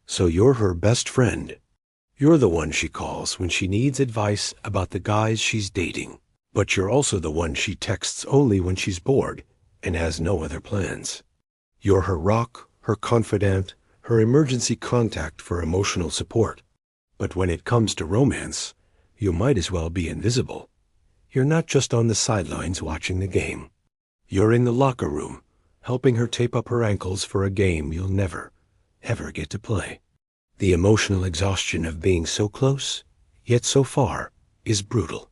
So you're her best friend. You're the one she calls when she needs advice about the guys she's dating. But you're also the one she texts only when she's bored and has no other plans. You're her rock, her confidant, her emergency contact for emotional support. But when it comes to romance, you might as well be invisible. You're not just on the sidelines watching the game. You're in the locker room, helping her tape up her ankles for a game you'll never, ever get to play. The emotional exhaustion of being so close, yet so far, is brutal.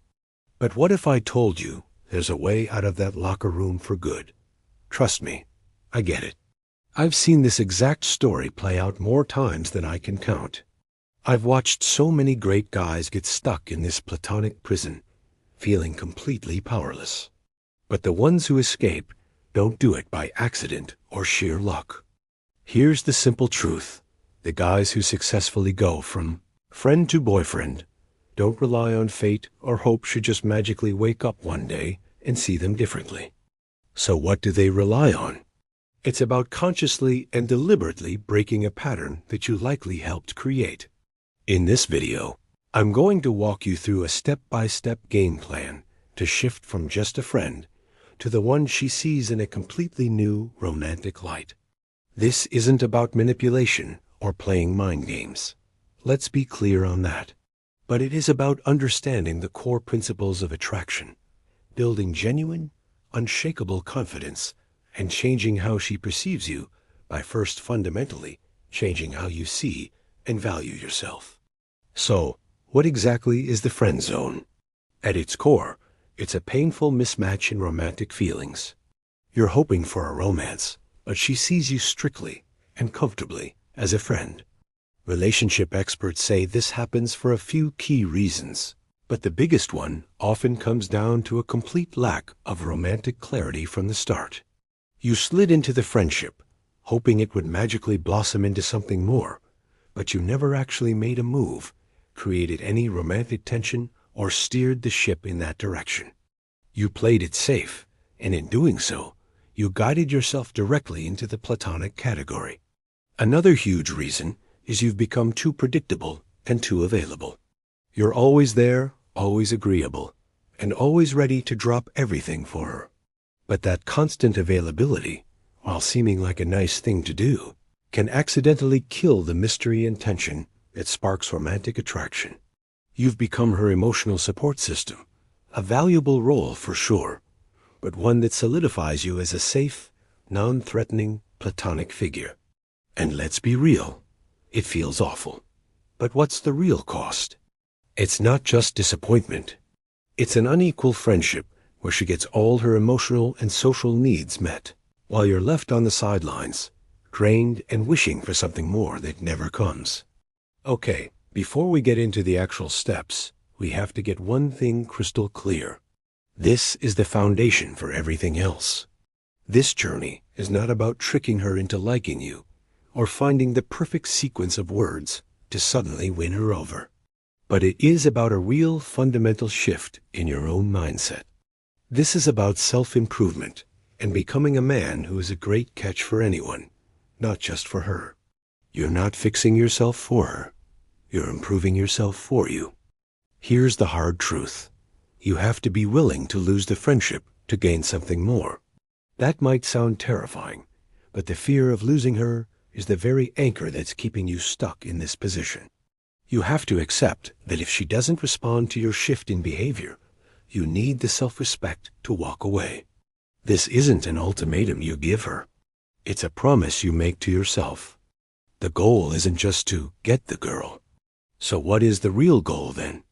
But what if I told you there's a way out of that locker room for good? Trust me, I get it. I've seen this exact story play out more times than I can count. I've watched so many great guys get stuck in this platonic prison, feeling completely powerless. But the ones who escape don't do it by accident or sheer luck. Here's the simple truth. The guys who successfully go from friend to boyfriend don't rely on fate or hope should just magically wake up one day and see them differently. So what do they rely on? It's about consciously and deliberately breaking a pattern that you likely helped create. In this video, I'm going to walk you through a step-by-step game plan to shift from just a friend to the one she sees in a completely new romantic light. This isn't about manipulation or playing mind games. Let's be clear on that. But it is about understanding the core principles of attraction, building genuine, unshakable confidence, and changing how she perceives you by first fundamentally changing how you see and value yourself. So, what exactly is the friend zone? At its core, it's a painful mismatch in romantic feelings. You're hoping for a romance, but she sees you strictly and comfortably as a friend. Relationship experts say this happens for a few key reasons, but the biggest one often comes down to a complete lack of romantic clarity from the start. You slid into the friendship, hoping it would magically blossom into something more, but you never actually made a move, created any romantic tension, or steered the ship in that direction. You played it safe, and in doing so, you guided yourself directly into the platonic category. Another huge reason is you've become too predictable and too available. You're always there, always agreeable, and always ready to drop everything for her. But that constant availability, while seeming like a nice thing to do, can accidentally kill the mystery and tension that sparks romantic attraction. You've become her emotional support system, a valuable role for sure, but one that solidifies you as a safe, non-threatening, platonic figure. And let's be real, it feels awful. But what's the real cost? It's not just disappointment. It's an unequal friendship where she gets all her emotional and social needs met, while you're left on the sidelines, drained and wishing for something more that never comes. Okay, before we get into the actual steps, we have to get one thing crystal clear. This is the foundation for everything else. This journey is not about tricking her into liking you, or finding the perfect sequence of words to suddenly win her over. But it is about a real fundamental shift in your own mindset. This is about self-improvement and becoming a man who is a great catch for anyone, not just for her. You're not fixing yourself for her. You're improving yourself for you. Here's the hard truth. You have to be willing to lose the friendship to gain something more. That might sound terrifying, but the fear of losing her is the very anchor that's keeping you stuck in this position. You have to accept that if she doesn't respond to your shift in behavior, you need the self-respect to walk away. This isn't an ultimatum you give her. It's a promise you make to yourself. The goal isn't just to get the girl. So what is the real goal then?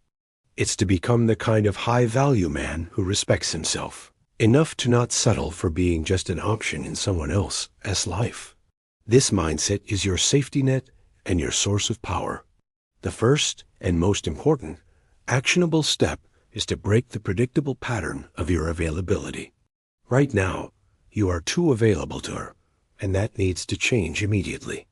It's to become the kind of high-value man who respects himself, enough to not settle for being just an option in someone else's life. This mindset is your safety net and your source of power. The first and most important, actionable step is to break the predictable pattern of your availability. Right now, you are too available to her, and that needs to change immediately.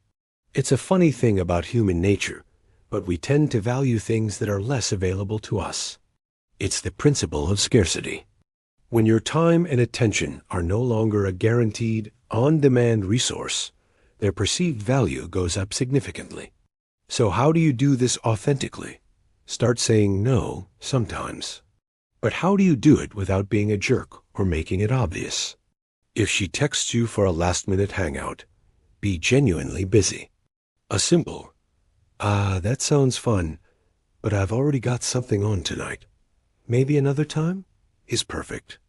It's a funny thing about human nature, but we tend to value things that are less available to us. It's the principle of scarcity. When your time and attention are no longer a guaranteed, on-demand resource, their perceived value goes up significantly. So how do you do this authentically? Start saying no sometimes. But how do you do it without being a jerk or making it obvious? If she texts you for a last-minute hangout, be genuinely busy. A simple, that sounds fun, but I've already got something on tonight. Maybe another time? Is perfect.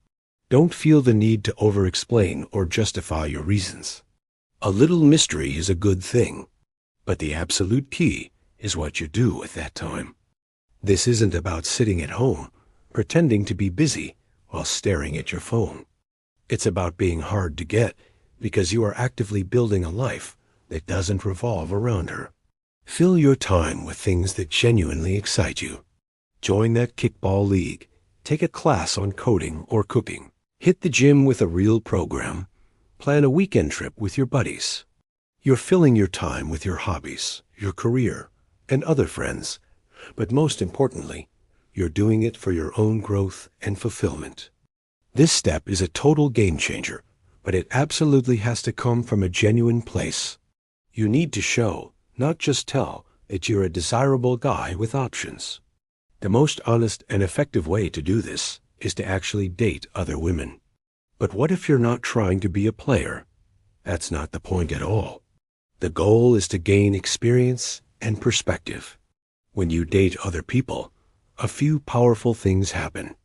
Don't feel the need to over-explain or justify your reasons. A little mystery is a good thing, but the absolute key is what you do at that time. This isn't about sitting at home, pretending to be busy while staring at your phone. It's about being hard to get because you are actively building a life that doesn't revolve around her. Fill your time with things that genuinely excite you. Join that kickball league. Take a class on coding or cooking. Hit the gym with a real program. Plan a weekend trip with your buddies. You're filling your time with your hobbies, your career, and other friends. But most importantly, you're doing it for your own growth and fulfillment. This step is a total game changer, but it absolutely has to come from a genuine place. You need to show, not just tell, that you're a desirable guy with options. The most honest and effective way to do this is to actually date other women. But what if you're not trying to be a player? That's not the point at all. The goal is to gain experience and perspective. When you date other people, a few powerful things happen.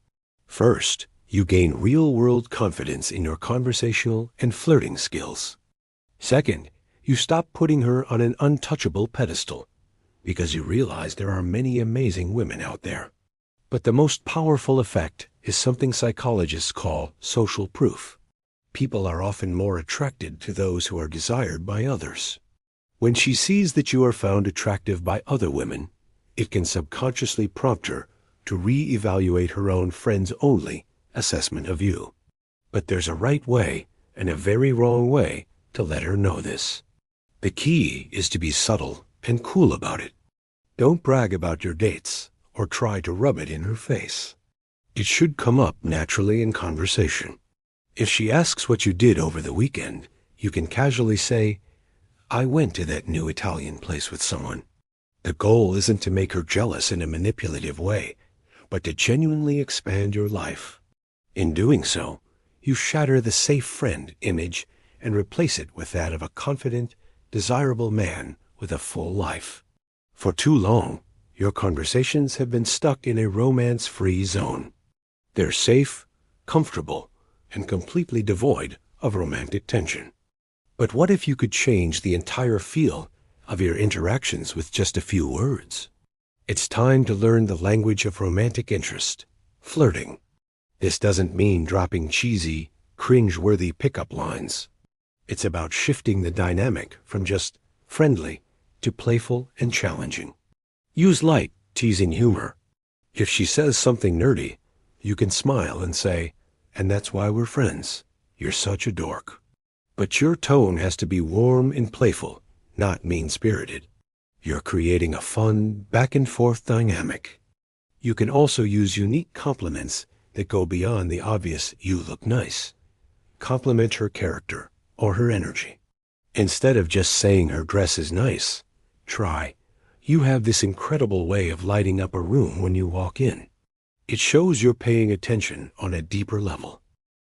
First, you gain real-world confidence in your conversational and flirting skills. Second, you stop putting her on an untouchable pedestal because you realize there are many amazing women out there. But the most powerful effect is something psychologists call social proof. People are often more attracted to those who are desired by others. When she sees that you are found attractive by other women, it can subconsciously prompt her to re-evaluate her own friends-only assessment of you. But there's a right way and a very wrong way to let her know this. The key is to be subtle and cool about it. Don't brag about your dates or try to rub it in her face. It should come up naturally in conversation. If she asks what you did over the weekend, you can casually say, I went to that new Italian place with someone. The goal isn't to make her jealous in a manipulative way, but to genuinely expand your life. In doing so, you shatter the safe friend image and replace it with that of a confident, desirable man with a full life. For too long, your conversations have been stuck in a romance-free zone. They're safe, comfortable, and completely devoid of romantic tension. But what if you could change the entire feel of your interactions with just a few words? It's time to learn the language of romantic interest, flirting. This doesn't mean dropping cheesy, cringe-worthy pickup lines. It's about shifting the dynamic from just friendly to playful and challenging. Use light, teasing humor. If she says something nerdy, you can smile and say, and that's why we're friends. You're such a dork. But your tone has to be warm and playful, not mean-spirited. You're creating a fun, back-and-forth dynamic. You can also use unique compliments that go beyond the obvious "you look nice." Compliment her character or her energy. Instead of just saying her dress is nice, try, you have this incredible way of lighting up a room when you walk in. It shows you're paying attention on a deeper level.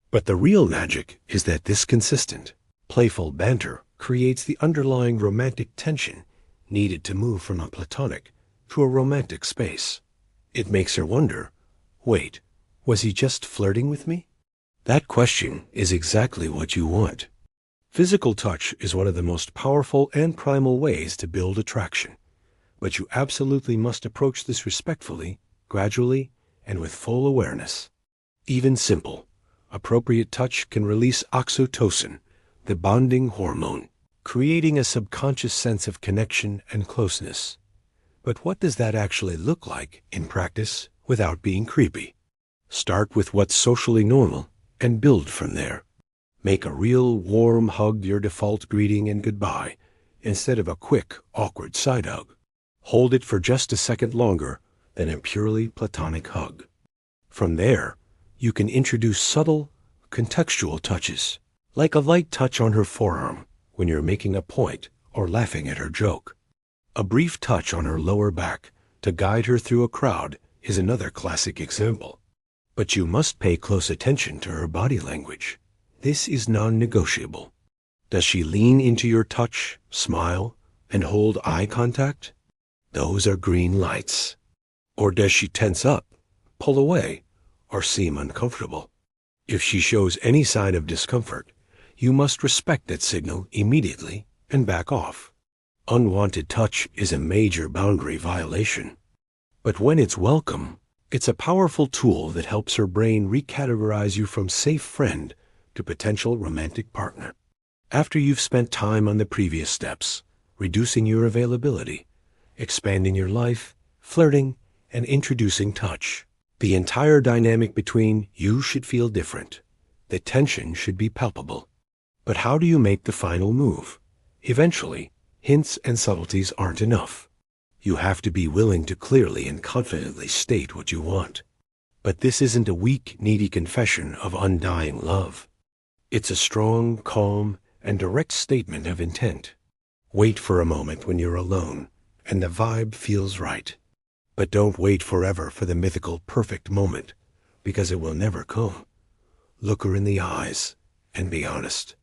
But the real magic is that this consistent, playful banter creates the underlying romantic tension needed to move from a platonic to a romantic space. It makes her wonder, wait, was he just flirting with me? That question is exactly what you want. Physical touch is one of the most powerful and primal ways to build attraction, but you absolutely must approach this respectfully, gradually, and with full awareness. Even simple, appropriate touch can release oxytocin, the bonding hormone, creating a subconscious sense of connection and closeness. But what does that actually look like in practice without being creepy? Start with what's socially normal and build from there. Make a real warm hug your default greeting and goodbye instead of a quick, awkward side hug. Hold it for just a second longer than a purely platonic hug. From there, you can introduce subtle, contextual touches, like a light touch on her forearm when you're making a point or laughing at her joke. A brief touch on her lower back to guide her through a crowd is another classic example. But you must pay close attention to her body language. This is non-negotiable. Does she lean into your touch, smile, and hold eye contact? Those are green lights. Or does she tense up, pull away, or seem uncomfortable? If she shows any sign of discomfort, you must respect that signal immediately and back off. Unwanted touch is a major boundary violation. But when it's welcome, it's a powerful tool that helps her brain recategorize you from safe friend to potential romantic partner. After you've spent time on the previous steps, reducing your availability, expanding your life, flirting, and introducing touch, the entire dynamic between you should feel different. The tension should be palpable. But how do you make the final move? Eventually, hints and subtleties aren't enough. You have to be willing to clearly and confidently state what you want. But this isn't a weak, needy confession of undying love. It's a strong, calm, and direct statement of intent. Wait for a moment when you're alone and the vibe feels right. But don't wait forever for the mythical perfect moment, because it will never come. Look her in the eyes and be honest.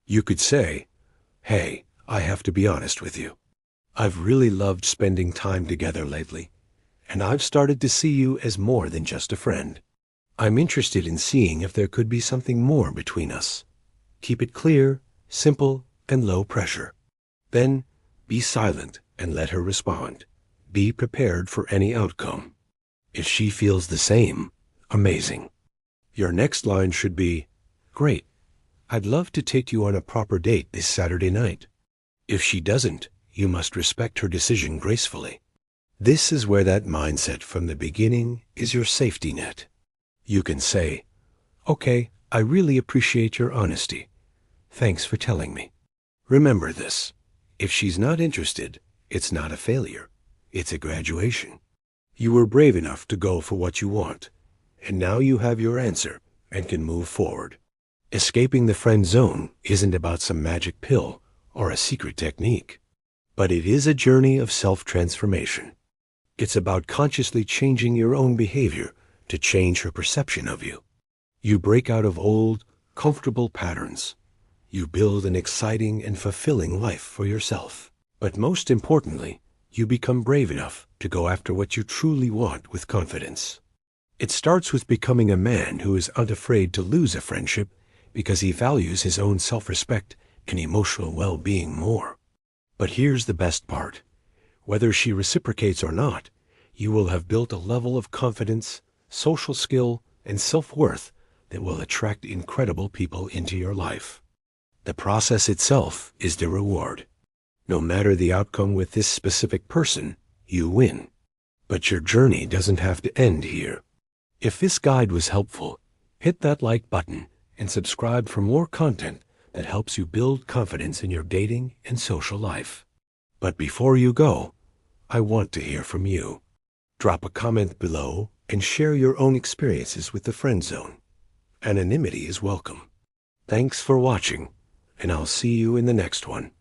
You could say, "Hey, I have to be honest with you. I've really loved spending time together lately, and I've started to see you as more than just a friend. I'm interested in seeing if there could be something more between us." Keep it clear, simple, and low pressure. Then be silent and let her respond. Be prepared for any outcome. If she feels the same, amazing. Your next line should be, "Great, I'd love to take you on a proper date this Saturday night." If she doesn't, you must respect her decision gracefully. This is where that mindset from the beginning is your safety net. You can say, "Okay, I really appreciate your honesty. Thanks for telling me." Remember this. If she's not interested, it's not a failure. It's a graduation. You were brave enough to go for what you want, and now you have your answer and can move forward. Escaping the friend zone isn't about some magic pill or a secret technique, but it is a journey of self-transformation. It's about consciously changing your own behavior to change her perception of you. You break out of old, comfortable patterns. You build an exciting and fulfilling life for yourself. But most importantly, you become brave enough to go after what you truly want with confidence. It starts with becoming a man who is unafraid to lose a friendship because he values his own self-respect and emotional well-being more. But here's the best part. Whether she reciprocates or not, you will have built a level of confidence, social skill, and self-worth that will attract incredible people into your life. The process itself is the reward. No matter the outcome with this specific person, you win. But your journey doesn't have to end here. If this guide was helpful, hit that like button and subscribe for more content that helps you build confidence in your dating and social life. But before you go, I want to hear from you. Drop a comment below and share your own experiences with the friend zone. Anonymity is welcome. Thanks for watching, and I'll see you in the next one.